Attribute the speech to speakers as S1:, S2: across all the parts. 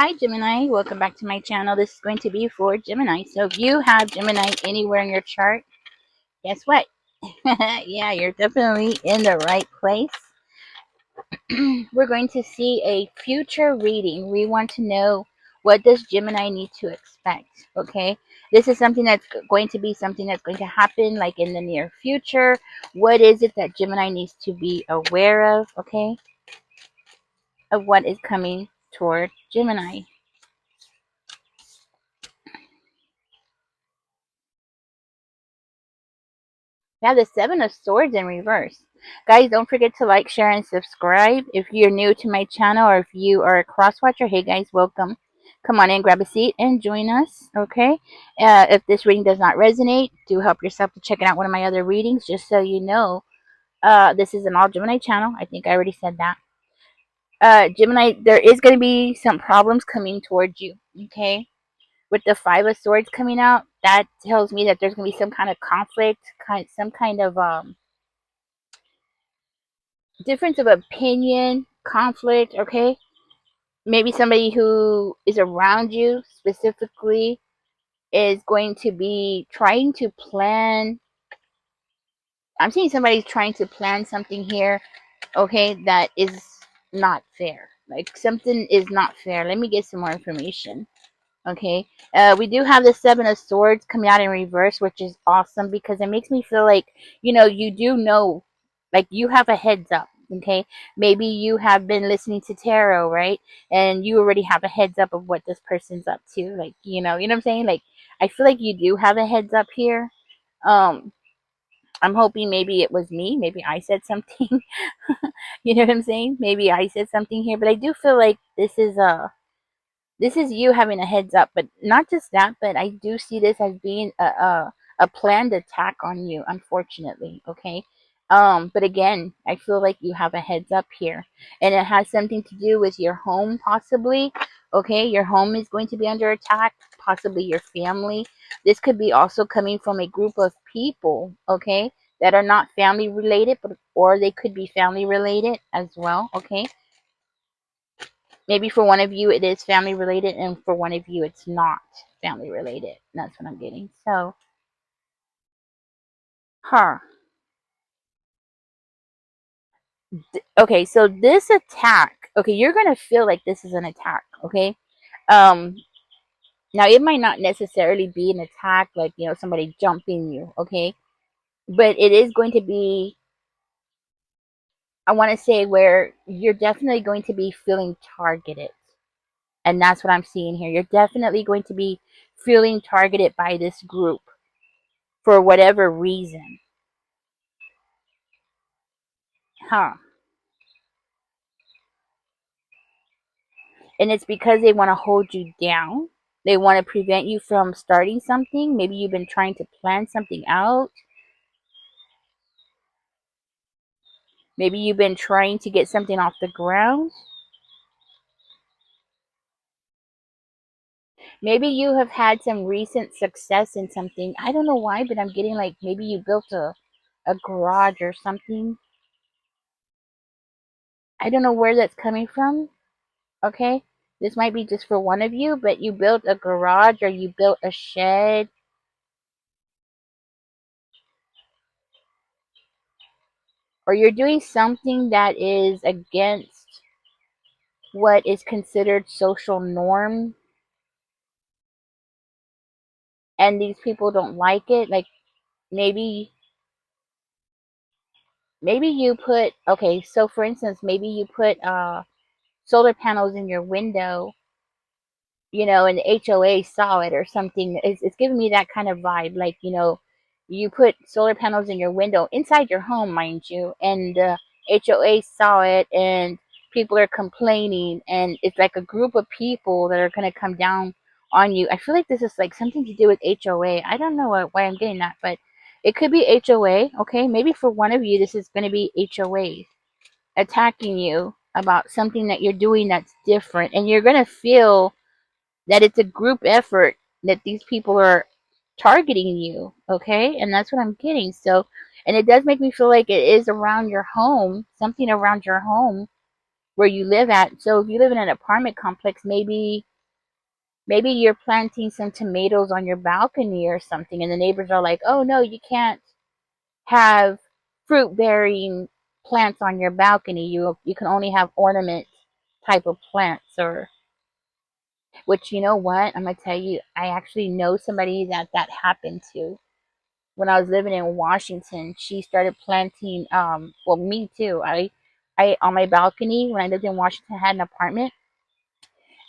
S1: Hi Gemini, welcome back to my channel. This is going to be for Gemini. So if you have Gemini anywhere in your chart, guess what? Yeah, you're definitely in the right place. We're going to see a future reading. We want to know, what does Gemini need to expect? Okay, this is something that's going to be something that's going to happen like in the near future. What is it that Gemini needs to be aware of? Okay, of what is coming toward Gemini. We have the Seven of Swords in reverse. Guys, don't forget to like, share, and subscribe. If you're new to my channel or if you are a cross-watcher, hey guys, welcome. Come on in, grab a seat, and join us, okay? If this reading does not resonate, do help yourself to checking out one of my other readings, just so you know. This is an all Gemini channel. I think I already said that. Gemini, there is going to be some problems coming towards you, okay? With the Five of Swords coming out, that tells me that there's going to be some kind of conflict, some kind of difference of opinion, conflict, okay? Maybe somebody who is around you specifically is going to be trying to plan. I'm seeing somebody's trying to plan something here, okay, that is not fair. Like something is not fair. Let me get some more information. Okay, we do have the Seven of Swords coming out in reverse, which is awesome because it makes me feel like, you do know, like you have a heads up. Okay, maybe you have been listening to tarot, right? And you already have a heads up of what this person's up to. Like, you know what I'm saying? Like, I feel like you do have a heads up here. Um, I'm hoping maybe it was me. Maybe I said something. You know what I'm saying? Maybe I said something here, but I do feel like this is you having a heads up, but not just that, but I do see this as being a planned attack on you, unfortunately. Okay. But again, I feel like you have a heads up here, and it has something to do with your home, possibly. Okay, your home is going to be under attack, possibly your family. This could be also coming from a group of people, okay, that are not family related, but or they could be family related as well. Okay, maybe for one of you it is family related, and for one of you it's not family related. That's what I'm getting. So, huh. Okay, so this attack, okay, you're gonna feel like this is an attack, okay? Um, Now it might not necessarily be an attack, like, somebody jumping you, okay? But it is going to be, I want to say, where you're definitely going to be feeling targeted. And that's what I'm seeing here. You're definitely going to be feeling targeted by this group for whatever reason. Huh. And it's because they want to hold you down. They want to prevent you from starting something. Maybe you've been trying to plan something out. Maybe you've been trying to get something off the ground. Maybe you have had some recent success in something. I don't know why, but I'm getting like maybe you built a garage or something. I don't know where that's coming from. Okay. This might be just for one of you, but you built a garage or you built a shed, or you're doing something that is against what is considered social norm, and these people don't like it. Like, maybe you put, okay, so for instance, maybe you put solar panels in your window, and the HOA saw it or something. It's giving me that kind of vibe. Like, you put solar panels in your window inside your home, mind you, and the HOA saw it, and people are complaining, and it's like a group of people that are going to come down on you. I feel like this is like something to do with HOA. I don't know why I'm getting that, but it could be HOA. Okay, maybe for one of you, this is going to be HOA attacking you about something that you're doing that's different, and you're going to feel that it's a group effort, that these people are targeting you, okay? And that's what I'm getting. So, and it does make me feel like it is around your home, something around your home, where you live at. So if you live in an apartment complex, maybe you're planting some tomatoes on your balcony or something, and the neighbors are like, "Oh no, you can't have fruit bearing plants on your balcony. You can only have ornament type of plants." Or which, you know what, I'm gonna tell you, I actually know somebody that happened to. When I was living in Washington, she started planting. Well, me too. I on my balcony when I lived in Washington, I had an apartment,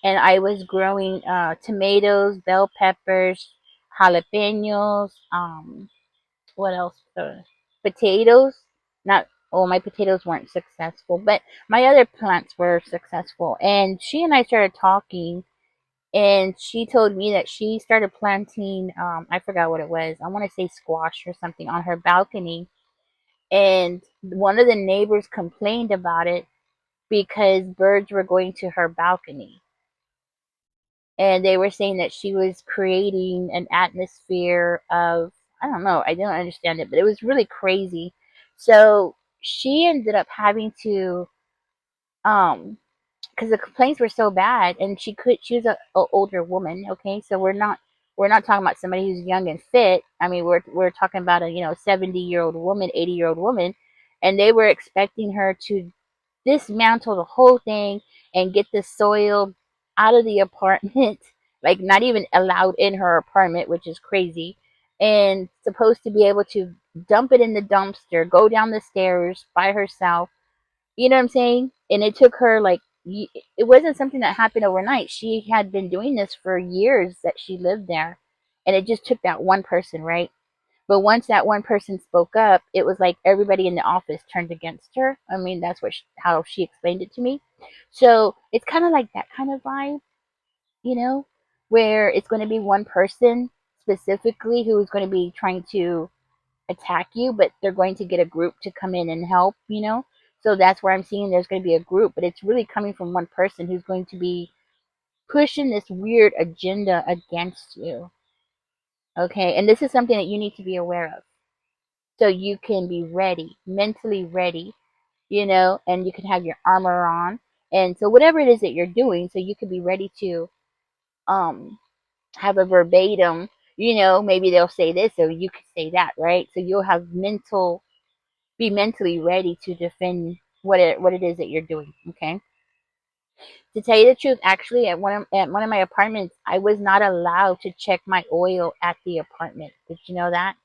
S1: and I was growing tomatoes, bell peppers, jalapenos. What else? Potatoes. Not, well, my potatoes weren't successful, but my other plants were successful. And she and I started talking, and she told me that she started planting. I forgot what it was. I want to say squash or something on her balcony, and one of the neighbors complained about it because birds were going to her balcony, and they were saying that she was creating an atmosphere of, I don't know, I didn't understand it, but it was really crazy. So she ended up having to, um because the complaints were so bad, and she was a older woman, okay, so we're not talking about somebody who's young and fit. I mean, we're talking about a, 70-year-old woman, 80-year-old woman, and they were expecting her to dismantle the whole thing and get the soil out of the apartment, like not even allowed in her apartment, which is crazy, and supposed to be able to dump it in the dumpster, go down the stairs by herself. You know what I'm saying? And it took her like, it wasn't something that happened overnight. She had been doing this for years that she lived there. And it just took that one person, right? But once that one person spoke up, it was like everybody in the office turned against her. I mean, that's how she explained it to me. So it's kind of like that kind of vibe, you know, where it's going to be one person specifically who is going to be trying to attack you, but they're going to get a group to come in and help. So that's where I'm seeing there's going to be a group, but it's really coming from one person who's going to be pushing this weird agenda against you. Okay, and this is something that you need to be aware of, so you can be ready, mentally ready, and you can have your armor on, and so whatever it is that you're doing, so you can be ready to um have a verbatim. Maybe they'll say this, so you could say that, right? So you'll have be mentally ready to defend what it is that you're doing. Okay. To tell you the truth, actually, at one of my apartments, I was not allowed to check my oil at the apartment. Did you know that?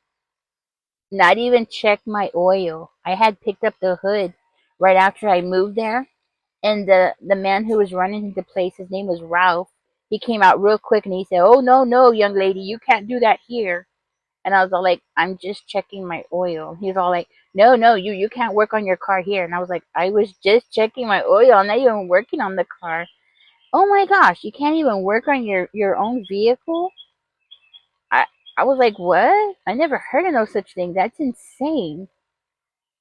S1: Not even check my oil. I had picked up the hood right after I moved there, and the man who was running the place, his name was Ralph. He came out real quick and he said, "Oh no, no, young lady, you can't do that here." And I was all like, "I'm just checking my oil." He's all like, "No, no, you can't work on your car here." And I was like, "I was just checking my oil. I'm not even working on the car." Oh my gosh, you can't even work on your own vehicle? I I was like, "What? I never heard of no such thing. That's insane."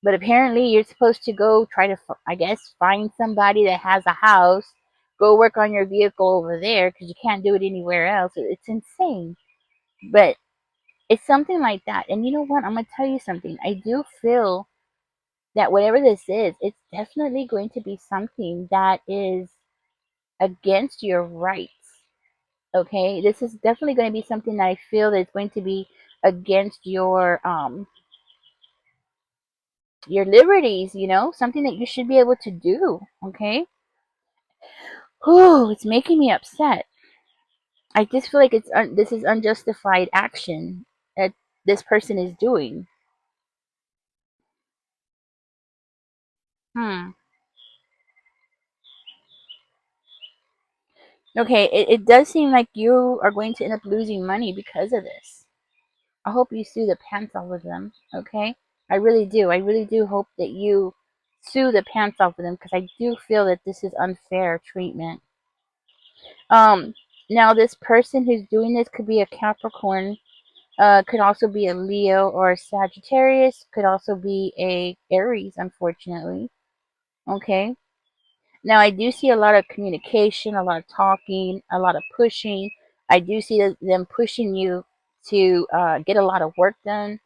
S1: But apparently, you're supposed to go try to, I guess, find somebody that has a house, go work on your vehicle over there because you can't do it anywhere else. It's insane. But it's something like that. And you know what? I'm going to tell you something. I do feel that whatever this is, it's definitely going to be something that is against your rights. Okay? This is definitely going to be something that I feel that is going to be against your liberties, something that you should be able to do. Okay? Whew, it's making me upset. I just feel like this is unjustified action that this person is doing. Hmm. Okay, it does seem like you are going to end up losing money because of this. I hope you sue the pants off of them, okay? I really do. I really do hope that you sue the pants off of them because I do feel that this is unfair treatment. Um, Now this person who's doing this could be a Capricorn, could also be a Leo or a Sagittarius, could also be a Aries, unfortunately. Okay. Now I do see a lot of communication, a lot of talking, a lot of pushing. I do see them pushing you to get a lot of work done.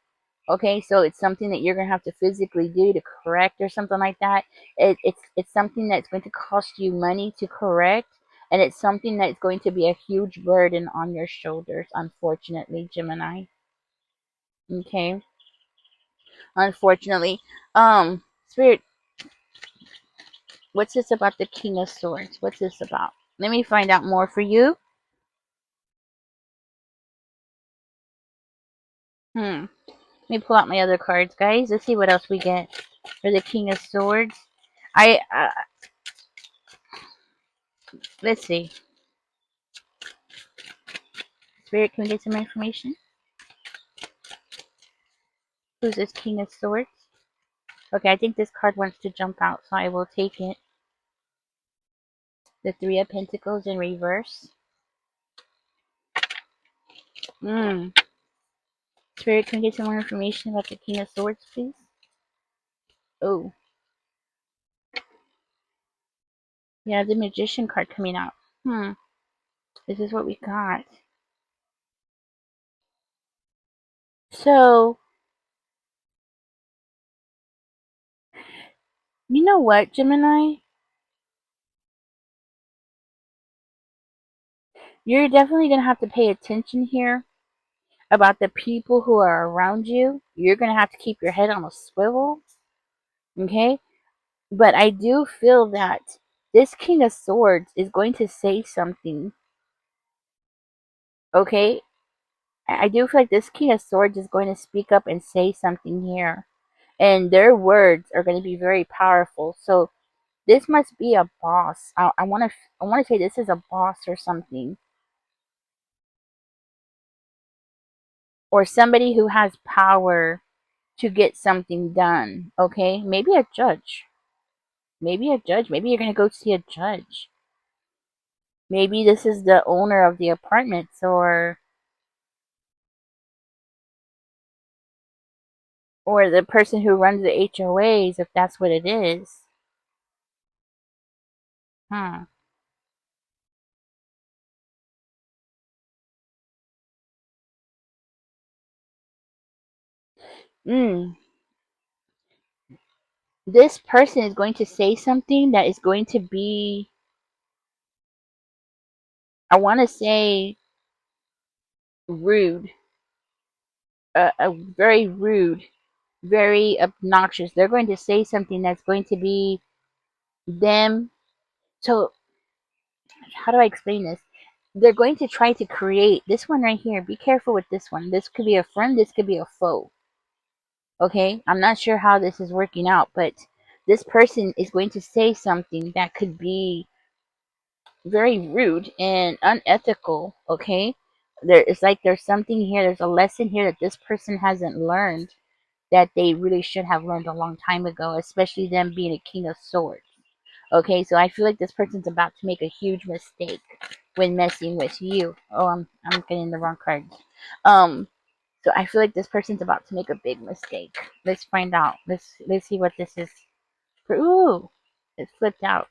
S1: Okay, so it's something that you're gonna have to physically do to correct or something like that. It's something that's going to cost you money to correct, and it's something that's going to be a huge burden on your shoulders, unfortunately, Gemini. Okay, unfortunately. Spirit, what's this about the King of Swords? What's this about? Let me find out more for you. Hmm. Let me pull out my other cards, guys. Let's see what else we get for the King of Swords. I let's see. Spirit, can we get some information? Who's this King of Swords? Okay, I think this card wants to jump out, so I will take it. The Three of Pentacles in reverse. Hmm. Spirit, can we get some more information about the King of Swords, please? Oh, yeah, the Magician card coming out. Hmm. This is what we got. So, you know what, Gemini? You're definitely going to have to pay attention here about the people who are around you. You're going to have to keep your head on a swivel, okay? But I do feel that this King of Swords is going to say something, okay? I do feel like this King of Swords is going to speak up and say something here. And their words are going to be very powerful. So this must be a boss. I want to say this is a boss or something. Or somebody who has power to get something done, okay? Maybe a judge. Maybe a judge. Maybe you're going to go see a judge. Maybe this is the owner of the apartments or the person who runs the HOAs, if that's what it is. Hmm. Mm. This person is going to say something that is going to be, I want to say, rude. Very rude, very obnoxious. They're going to say something that's going to be them. So, how do I explain this? They're going to try to create this one right here. Be careful with this one. This could be a friend, this could be a foe. Okay? I'm not sure how this is working out, but this person is going to say something that could be very rude and unethical. Okay? It's like there's something here, there's a lesson here that this person hasn't learned that they really should have learned a long time ago, especially them being a King of Swords. Okay, so I feel like this person's about to make a huge mistake when messing with you. Oh, I'm getting the wrong cards. Um, so I feel like this person's about to make a big mistake. Let's find out. Let's see what this is. Ooh, it flipped out.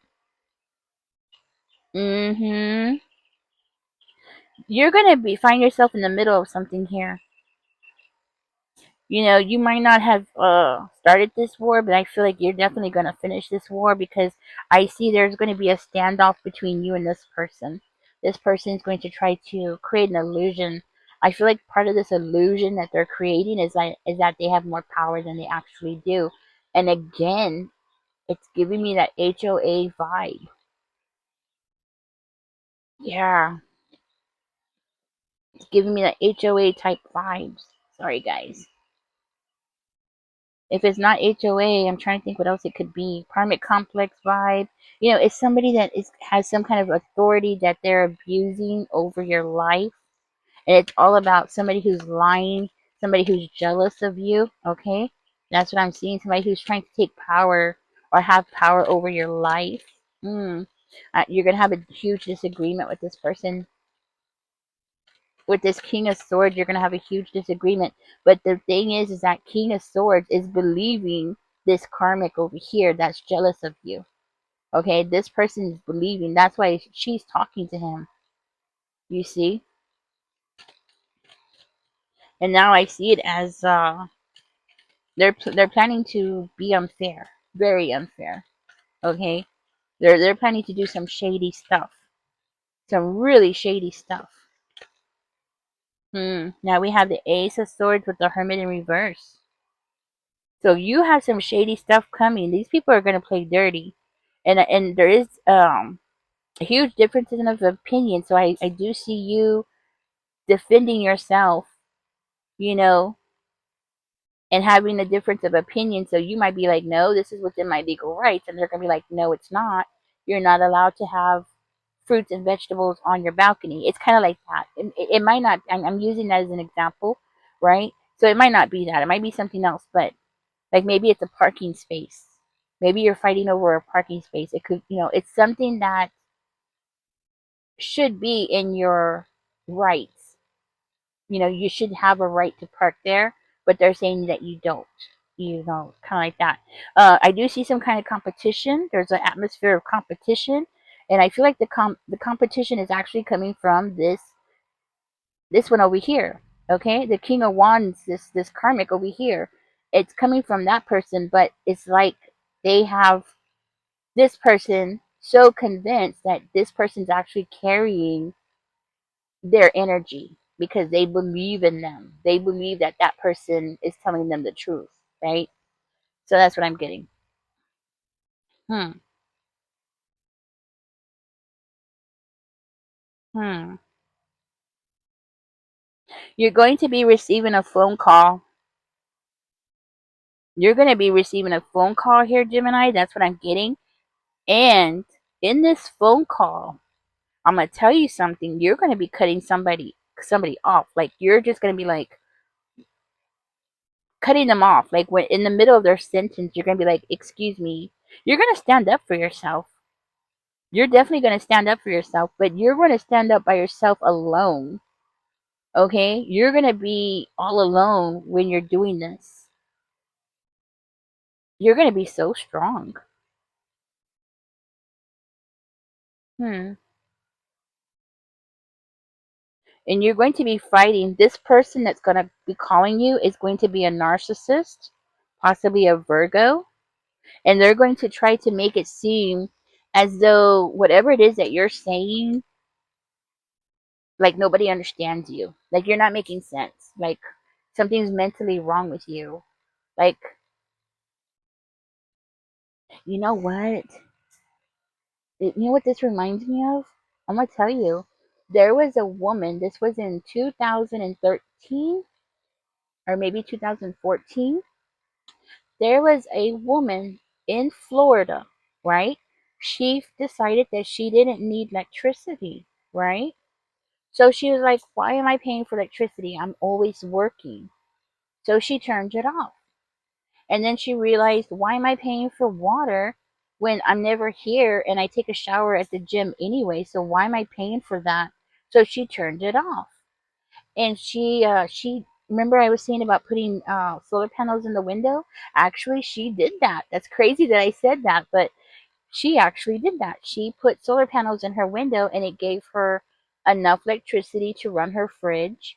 S1: Mm-hmm. You're gonna find yourself in the middle of something here. You know, you might not have started this war, but I feel like you're definitely going to finish this war because I see there's going to be a standoff between you and this person. This person is going to try to create an illusion. I feel like part of this illusion that they're creating is that they have more power than they actually do. And again, it's giving me that HOA vibe. Yeah, it's giving me that HOA type vibes. Sorry, guys. If it's not HOA, I'm trying to think what else it could be. Apartment complex vibe. You know, it's somebody that has some kind of authority that they're abusing over your life. And it's all about somebody who's lying, somebody who's jealous of you, okay? That's what I'm seeing. Somebody who's trying to take power or have power over your life. Mm. You're going to have a huge disagreement with this person. With this King of Swords, you're going to have a huge disagreement. But the thing is that King of Swords is believing this karmic over here that's jealous of you. Okay, this person is believing. That's why she's talking to him. You see? And now I see it as They're planning to be unfair, very unfair. Okay, they're planning to do some shady stuff, some really shady stuff. Now we have the Ace of Swords with the Hermit in reverse. So you have some shady stuff coming. These people are going to play dirty, and there is a huge difference in of opinion. So I do see you defending yourself, you know, and having a difference of opinion. So you might be like, no, this is within my legal rights, and they're going to be like, no, it's not. You're not allowed to have fruits and vegetables on your balcony. It's kind of like that. It might not. I'm using that as an example, right? So it might not be that. It might be something else, but like maybe it's a parking space. Maybe you're fighting over a parking space. It could, it's something that should be in your rights. You should have a right to park there, but they're saying that you don't. Kind of like that. I do see some kind of competition. There's an atmosphere of competition, and I feel like the competition is actually coming from this one over here. Okay, the King of Wands, this karmic over here. It's coming from that person, but it's like they have this person so convinced that this person's actually carrying their energy because they believe in them. They believe that that person is telling them the truth, right? So that's what I'm getting. Hmm. Hmm. You're going to be receiving a phone call. You're going to be receiving a phone call here, Gemini. That's what I'm getting. And in this phone call, I'm going to tell you something. You're going to be cutting somebody off. Like you're just going to be like cutting them off. Like when in the middle of their sentence, you're going to be like, "Excuse me." You're going to stand up for yourself. You're definitely going to stand up for yourself, but you're going to stand up by yourself alone. Okay? You're going to be all alone when you're doing this. You're going to be so strong. Hmm. And you're going to be fighting. This person that's going to be calling you is going to be a narcissist, possibly a Virgo, and they're going to try to make it seem as though whatever it is that you're saying, like nobody understands you. Like you're not making sense. Like something's mentally wrong with you. Like, you know what? You know what this reminds me of? I'm gonna tell you. There was a woman, this was in 2013 or maybe 2014. There was a woman in Florida, right? She decided that she didn't need electricity, right? So she was like, why am I paying for electricity? I'm always working. So she turned it off. And then she realized, why am I paying for water when I'm never here and I take a shower at the gym anyway? So why am I paying for that? So she turned it off. And she remember I was saying about putting solar panels in the window. Actually, she did that. That's crazy that I said that, but she actually did that. She put solar panels in her window, and it gave her enough electricity to run her fridge,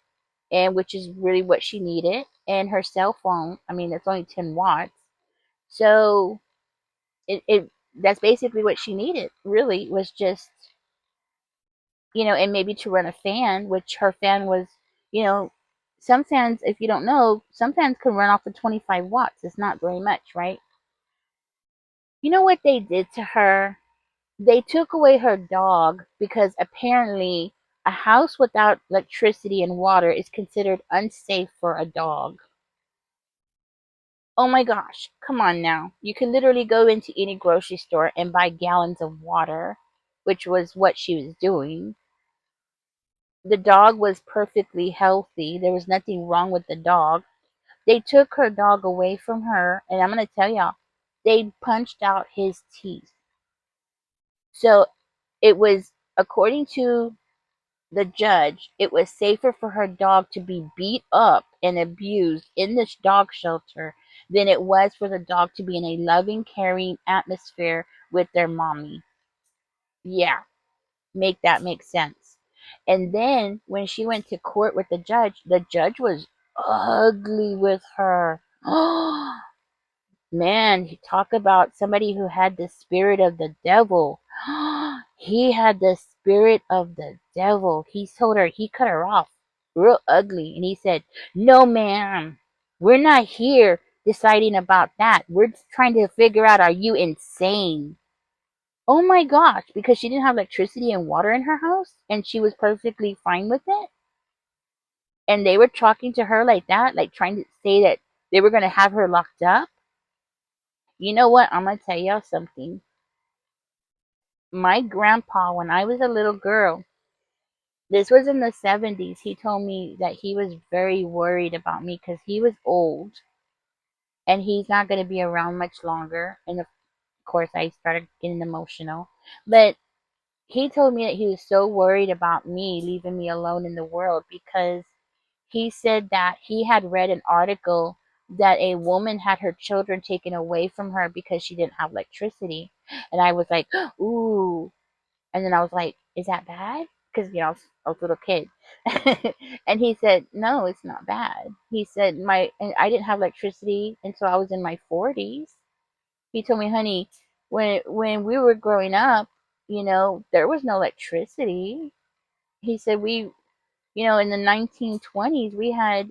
S1: and which is really what she needed, and her cell phone. I mean, it's only 10 watts, so it that's basically what she needed. Really, was just and maybe to run a fan, which her fan was, you know, some fans, if you don't know, some fans can run off of 25 watts. It's not very much, right? You know what they did to her? They took away her dog because apparently a house without electricity and water is considered unsafe for a dog. Oh my gosh, come on now. You can literally go into any grocery store and buy gallons of water, which was what she was doing. The dog was perfectly healthy. There was nothing wrong with the dog. They took her dog away from her, and I'm going to tell y'all, they punched out his teeth. So it was, according to the judge, it was safer for her dog to be beat up and abused in this dog shelter than it was for the dog to be in a loving, caring atmosphere with their mommy. Yeah, make that make sense. And then when she went to court with the judge was ugly with her. Oh, man, you talk about somebody who had the spirit of the devil. He had the spirit of the devil. He told her, he cut her off real ugly. And he said, no, ma'am, we're not here deciding about that. We're just trying to figure out, are you insane? Oh my gosh, because she didn't have electricity and water in her house and she was perfectly fine with it. And they were talking to her like that, like trying to say that they were going to have her locked up. You know what? I'm going to tell y'all something. My grandpa, when I was a little girl, this was in the 70s, he told me that he was very worried about me because he was old and he's not going to be around much longer. And of course, I started getting emotional. But he told me that he was so worried about me leaving me alone in the world because he said that he had read an article that a woman had her children taken away from her because she didn't have electricity. And I was like, ooh. And then I was like, is that bad? Because, I was a little kid. And he said, no, it's not bad. He said, and I didn't have electricity until I was in my 40s. He told me, honey, when we were growing up, there was no electricity. He said, in the 1920s, we had,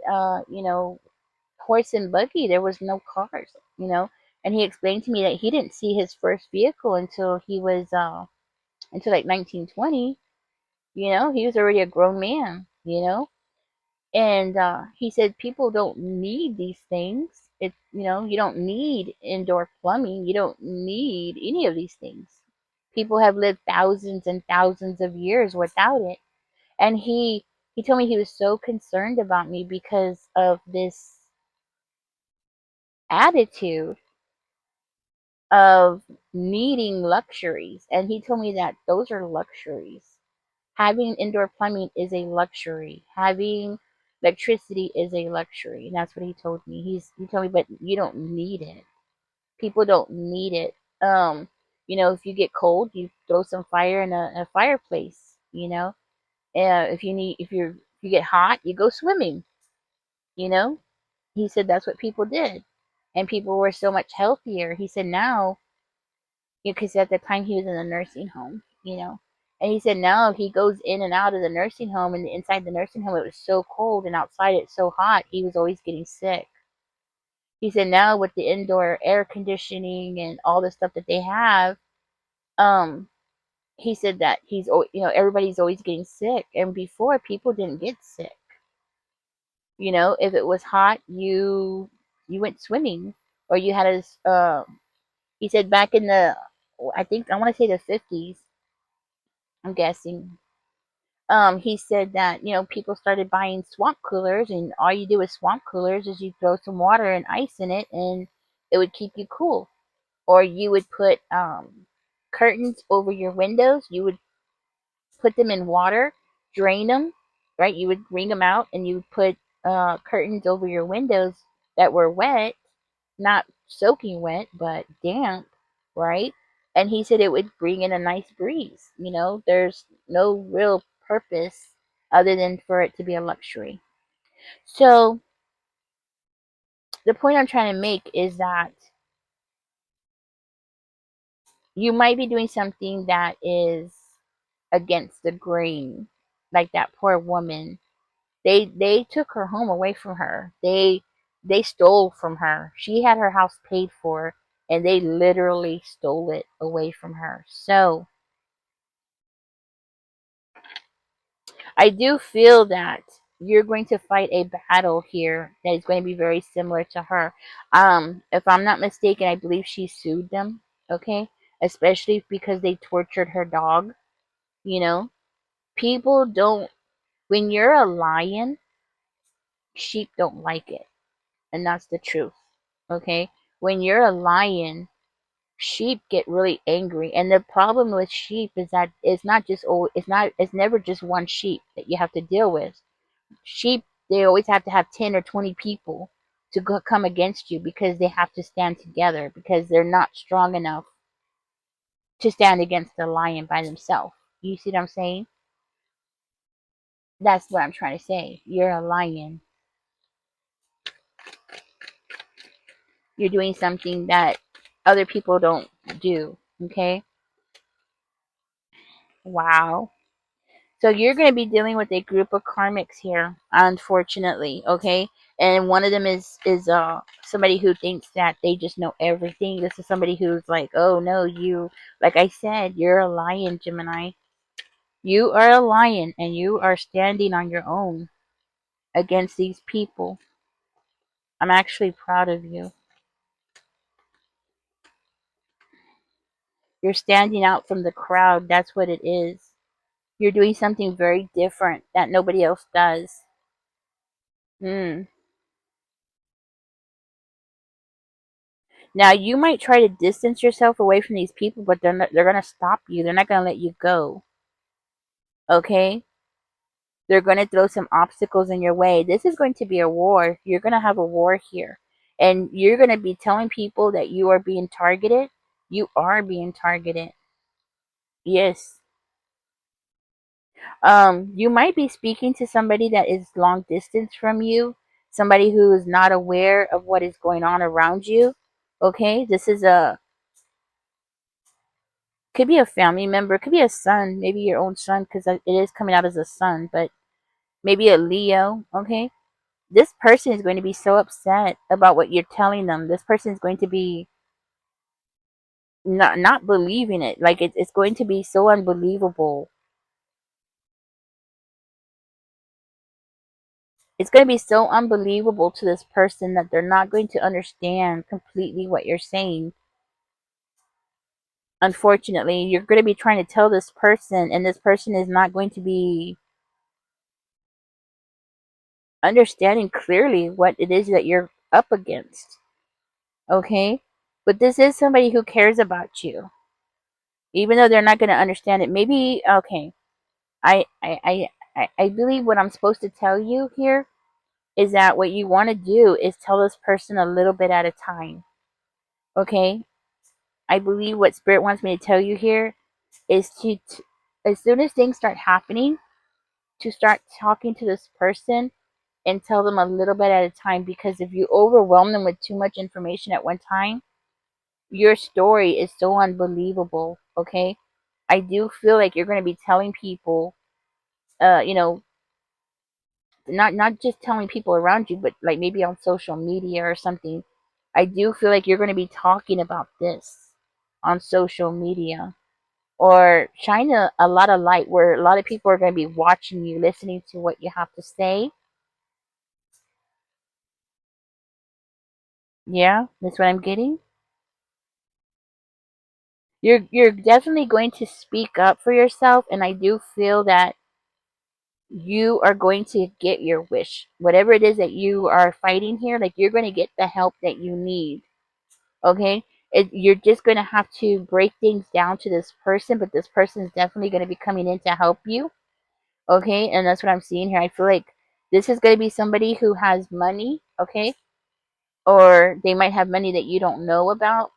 S1: horse and buggy. There was no cars, you know. And he explained to me that he didn't see his first vehicle until like 1920. He was already a grown man. And he said people don't need these things. You don't need indoor plumbing. You don't need any of these things. People have lived thousands and thousands of years without it. And he told me he was so concerned about me because of this attitude of needing luxuries. And he told me that those are luxuries. Having indoor plumbing is a luxury. Having electricity is a luxury. And that's what he told me. He told me, but you don't need it. People don't need it. If you get cold, you throw some fire in a fireplace. If you get hot, you go swimming. You know, he said that's what people did, and people were so much healthier. He said now, because at the time he was in a nursing home, and he said now he goes in and out of the nursing home, and inside the nursing home it was so cold, and outside it's so hot. He was always getting sick. He said now with the indoor air conditioning and all the stuff that they have, um, he said that everybody's always getting sick, and before people didn't get sick. If it was hot, you went swimming, or you had a. He said back in I think I want to say the 50s. I'm guessing. He said that people started buying swamp coolers, and all you do with swamp coolers is you throw some water and ice in it, and it would keep you cool. Or you would put curtains over your windows. You would put them in water, drain them, right? You would wring them out, and you would put curtains over your windows that were wet, not soaking wet, but damp, right? And he said it would bring in a nice breeze. There's no real purpose other than for it to be a luxury. So the point I'm trying to make is that you might be doing something that is against the grain, like that poor woman. They took her home away from her. They stole from her. She had her house paid for, and they literally stole it away from her. So I do feel that you're going to fight a battle here that is going to be very similar to her. If I'm not mistaken, I believe she sued them. Okay, especially because they tortured her dog. You know, people don't. When you're a lion, sheep don't like it, and that's the truth. Okay, when you're a lion, sheep get really angry, and the problem with sheep is that it's never just one sheep that you have to deal with. Sheep, they always have to have 10 or 20 people to come against you because they have to stand together because they're not strong enough to stand against the lion by themselves. You see what I'm saying? That's what I'm trying to say. You're a lion. You're doing something that other people don't do. Okay? Wow. So you're going to be dealing with a group of karmics here, unfortunately, okay? And one of them is somebody who thinks that they just know everything. This is somebody who's like, "Oh no, you like I said, you're a lion, Gemini. You are a lion and you are standing on your own against these people. I'm actually proud of you. You're standing out from the crowd. That's what it is. You're doing something very different that nobody else does." Hmm. Now you might try to distance yourself away from these people, but they're gonna stop you. They're not gonna let you go. Okay? They're gonna throw some obstacles in your way. This is going to be a war. You're gonna have a war here. And you're gonna be telling people that you are being targeted. You are being targeted. Yes. You might be speaking to somebody that is long distance from you, somebody who is not aware of what is going on around you. Okay? This is a could be a family member, could be a son, maybe your own son, because it is coming out as a son, but maybe a Leo, okay? This person is going to be so upset about what you're telling them. This person is going to be not believing it. Like it's going to be so unbelievable. It's going to be so unbelievable to this person that they're not going to understand completely what you're saying. Unfortunately, you're going to be trying to tell this person, and this person is not going to be understanding clearly what it is that you're up against. Okay? But this is somebody who cares about you. Even though they're not going to understand it. Maybe, okay. I believe what I'm supposed to tell you here is that what you want to do is tell this person a little bit at a time. Okay? I believe what Spirit wants me to tell you here is as soon as things start happening, to start talking to this person and tell them a little bit at a time, because if you overwhelm them with too much information at one time, your story is so unbelievable. Okay? I do feel like you're going to be telling people, you know, not just telling people around you, but like maybe on social media or something. I do feel like you're going to be talking about this on social media, or shine a lot of light where a lot of people are going to be watching you, listening to what you have to say. Yeah, that's what I'm getting. You're definitely going to speak up for yourself, and I do feel that you are going to get your wish. Whatever it is that you are fighting here, like you're going to get the help that you need. Okay? You're just going to have to break things down to this person, but this person is definitely going to be coming in to help you. Okay? And that's what I'm seeing here. I feel like this is going to be somebody who has money, okay? Or they might have money that you don't know about.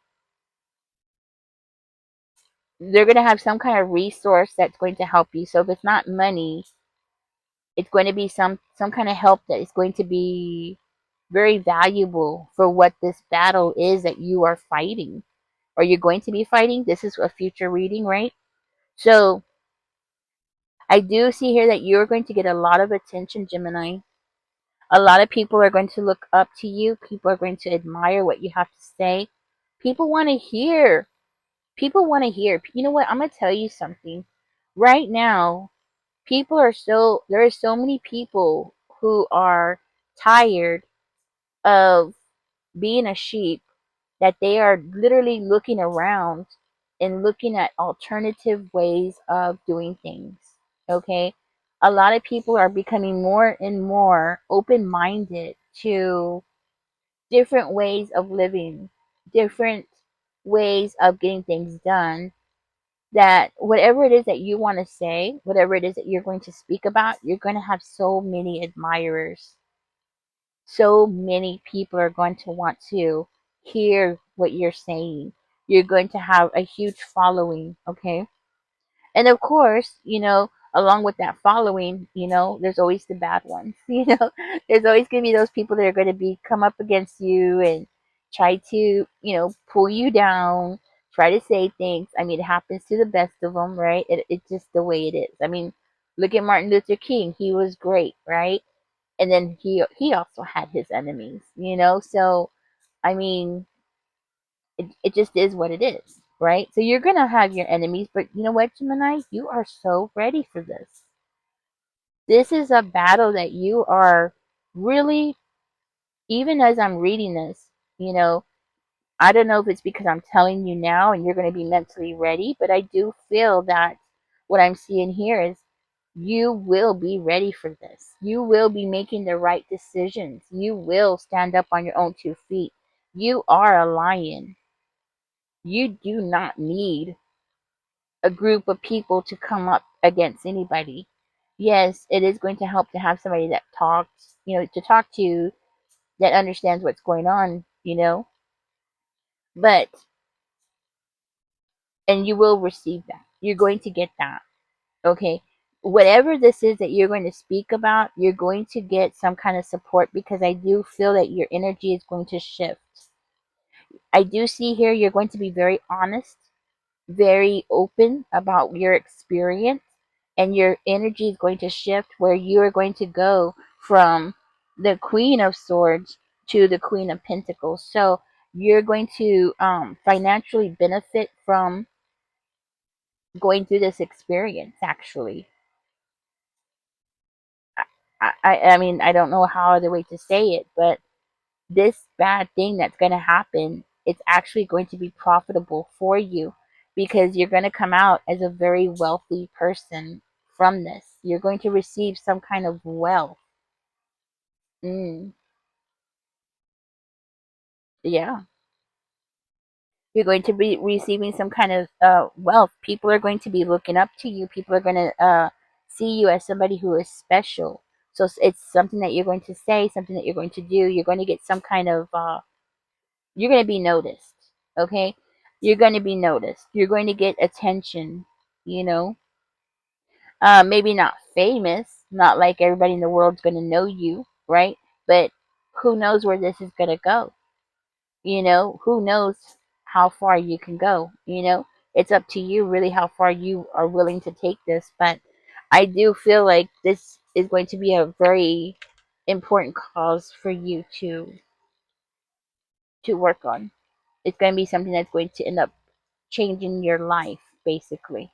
S1: They're going to have some kind of resource that's going to help you. So if it's not money, it's going to be some kind of help that is going to be very valuable for what this battle is that you are fighting, or you're going to be fighting. This is a future reading, right? So I do see here that you're going to get a lot of attention, Gemini. A lot of people are going to look up to you. People are going to admire what you have to say. People want to hear. People want to hear. You know what? I'm going to tell you something. Right now, there are so many people who are tired of being a sheep, that they are literally looking around and looking at alternative ways of doing things. Okay? A lot of people are becoming more and more open minded to different ways of living, different ways of getting things done. That whatever it is that you want to say, whatever it is that you're going to speak about, you're going to have so many admirers. So many people are going to want to hear what you're saying. You're going to have a huge following, okay? And of course, along with that following, there's always the bad ones. There's always going to be those people that are going to be come up against you and try to, pull you down, try to say things. I mean, it happens to the best of them, right? It's just the way it is. I mean, look at Martin Luther King. He was great, right? And then he also had his enemies, So, I mean, it just is what it is, right? So you're gonna have your enemies, but you know what, Gemini? You are so ready for this. This is a battle that you are really, even as I'm reading this, you know, I don't know if it's because I'm telling you now and you're going to be mentally ready, but I do feel that what I'm seeing here is you will be ready for this. You will be making the right decisions. You will stand up on your own 2 feet. You are a lion. You do not need a group of people to come up against anybody. Yes, it is going to help to have somebody that talks, to talk to, that understands what's going on, but, and you will receive that. You're going to get that. Okay. Whatever this is that you're going to speak about, you're going to get some kind of support because I do feel that your energy is going to shift. I do see here you're going to be very honest, very open about your experience, and your energy is going to shift where you are going to go from the Queen of Swords to the Queen of Pentacles. So you're going to financially benefit from going through this experience, actually. I mean, I don't know how other way to say it, but this bad thing that's going to happen, it's actually going to be profitable for you because you're going to come out as a very wealthy person from this. You're going to receive some kind of wealth. Mm, yeah. You're going to be receiving some kind of wealth. People are going to be looking up to you. People are going to see you as somebody who is special. So it's something that you're going to say, something that you're going to do. You're going to get some kind of you're going to be noticed. Okay, you're going to be noticed. You're going to get attention. You know, maybe not famous, not like everybody in the world's going to know you, right? But who knows where this is going to go? Who knows how far you can go? It's up to you really how far you are willing to take this. But I do feel like this is going to be a very important cause for you to work on. It's going to be something that's going to end up changing your life, basically.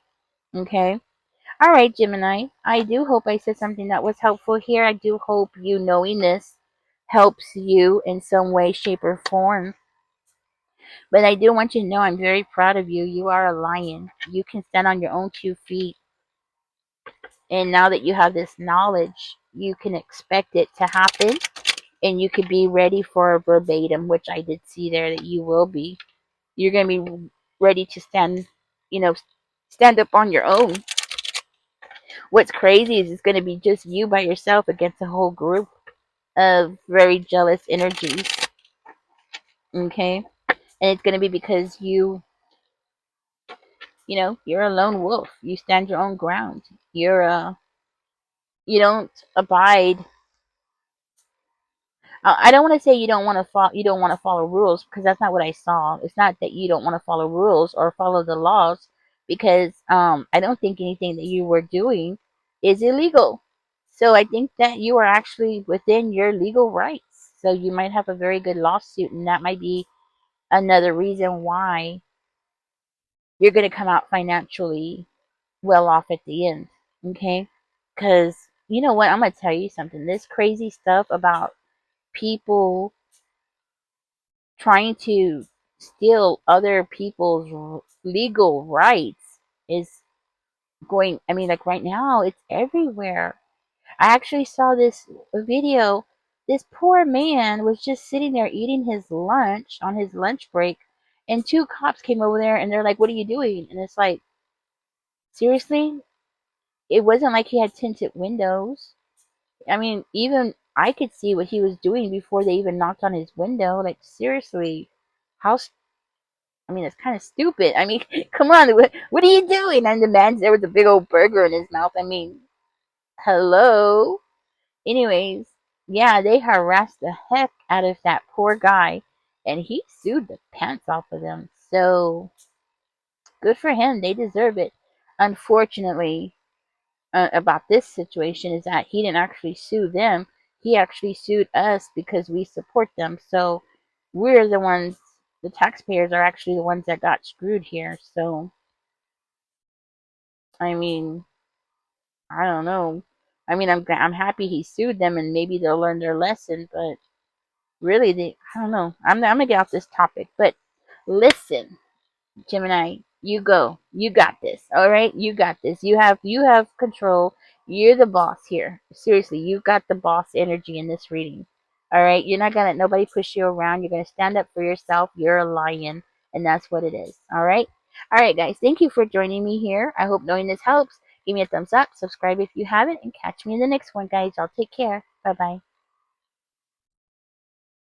S1: Okay? All right, Gemini. I do hope I said something that was helpful here. I do hope you knowing this helps you in some way, shape, or form. But I do want you to know I'm very proud of you. You are a lion. You can stand on your own 2 feet. And now that you have this knowledge, you can expect it to happen. And you could be ready for a verbatim, which I did see there that you will be. You're going to be ready to stand up on your own. What's crazy is it's going to be just you by yourself against a whole group of very jealous energies. Okay? And it's going to be because you're a lone wolf. You stand your own ground. You don't abide. I don't want to say you don't want to follow rules because that's not what I saw. It's not that you don't want to follow rules or follow the laws because I don't think anything that you were doing is illegal. So I think that you are actually within your legal rights. So you might have a very good lawsuit, and that might be another reason why you're going to come out financially well off at the end. Okay? Because you know what? I'm going to tell you something. This crazy stuff about people trying to steal other people's legal rights is going, I mean, like right now, it's everywhere. I actually saw this video. This poor man was just sitting there eating his lunch on his lunch break, and two cops came over there and they're like, "What are you doing?" And it's like, seriously? It wasn't like he had tinted windows. I mean, even I could see what he was doing before they even knocked on his window. Like, seriously, how? I mean, it's kind of stupid. I mean, come on, what are you doing? And the man's there with a big old burger in his mouth. I mean, hello. Anyways, yeah, they harassed the heck out of that poor guy. and he sued the pants off of them. So good for him. They deserve it. Unfortunately, about this situation is that he didn't actually sue them. He actually sued us because we support them. So we're the ones, the taxpayers are actually the ones that got screwed here. So, I mean, I don't know. I mean, I'm happy he sued them and maybe they'll learn their lesson, but really, I don't know. I'm gonna get off this topic, but listen, Gemini, you go. You got this. All right, you got this. You have control. You're the boss here. Seriously, you've got the boss energy in this reading. All right, you're not gonna let nobody push you around. You're gonna stand up for yourself. You're a lion, and that's what it is. All right, guys. Thank you for joining me here. I hope knowing this helps. Give me a thumbs up. Subscribe if you haven't, and catch me in the next one, guys. Y'all take care. Bye bye.